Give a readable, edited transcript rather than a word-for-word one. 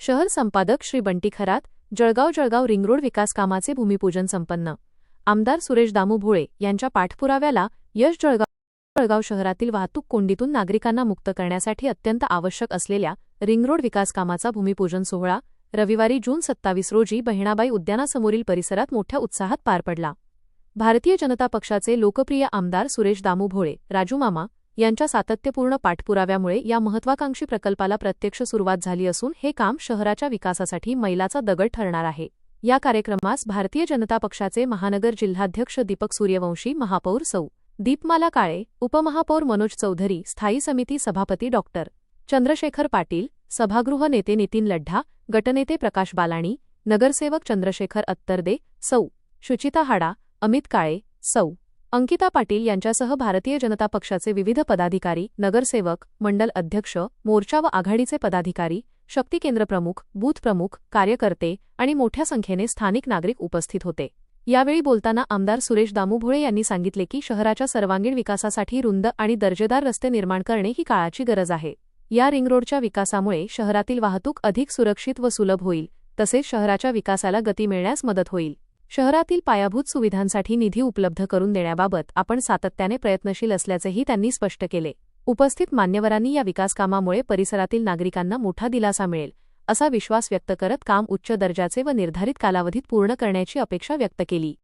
शहर संपादक श्री बंटी खरात, जळगाव रिंगरोड विकास कामाचे भूमिपूजन संपन्न. आमदार सुरेश दामू भोळे यांच्या पाठपुराव्याला यश. जळगाव शहरातील वाहतूक कोंडीतून नागरिकांना मुक्त करण्यासाठी अत्यंत आवश्यक असलेल्या रिंगरोड विकास कामाचा भूमिपूजन सोहळा रविवारी जून 27 रोजी बहिणाबाई उद्यानासमोरील परिसरात मोठ्या उत्साहात पार पडला. भारतीय जनता पक्षाचे लोकप्रिय आमदार सुरेश दामू भोळे, राजू मामा यांच्या सातत्यपूर्ण पाठपुराव्यामुळे या महत्त्वाकांक्षी प्रकल्पाला प्रत्यक्ष सुरुवात झाली असून हे काम शहराच्या विकासासाठी मैलाचा दगड ठरणार आहे. या कार्यक्रमास भारतीय जनता पक्षाचे महानगर जिल्हाध्यक्ष दीपक सूर्यवंशी, महापौर सौ. दीपमाला काळे, उपमहापौर मनोज चौधरी, स्थायी समिती सभापती डॉ. चंद्रशेखर पाटील, सभागृह नेते नितीन लड्ढा, गटनेते प्रकाश बालाणी, नगरसेवक चंद्रशेखर अत्तरदे, सौ. शुचिता हाडा, अमित काळे, सौ. अंकिता पाटील यांच्यासह भारतीय जनता पक्षाचे विविध पदाधिकारी, नगरसेवक, मंडल अध्यक्ष, मोर्चा व आघाडीचे पदाधिकारी, शक्ती केंद्र प्रमुख, बूथ प्रमुख, कार्यकर्ते आणि मोठ्या संख्येने स्थानिक नागरिक उपस्थित होते. यावेळी बोलताना आमदार सुरेश दामू भोळे यांनी सांगितले की शहराच्या सर्वांगीण विकासासाठी रुंद आणि दर्जेदार रस्ते निर्माण करणे ही काळाची गरज आहे. या रिंगरोडच्या विकासामुळे शहरातील वाहतूक अधिक सुरक्षित व सुलभ होईल, तसेच शहराच्या विकासाला गती मिळण्यास मदत होईल. शहरातील पायाभूत सुविधांसाठी निधी उपलब्ध करून देण्याबाबत आपण सातत्याने प्रयत्नशील असल्याचेही त्यांनी स्पष्ट केले. उपस्थित मान्यवरांनी या विकासकामामुळे परिसरातील नागरिकांना मोठा दिलासा मिळेल, असा विश्वास व्यक्त करत काम उच्च दर्जाचे व निर्धारित कालावधीत पूर्ण करण्याची अपेक्षा व्यक्त केली.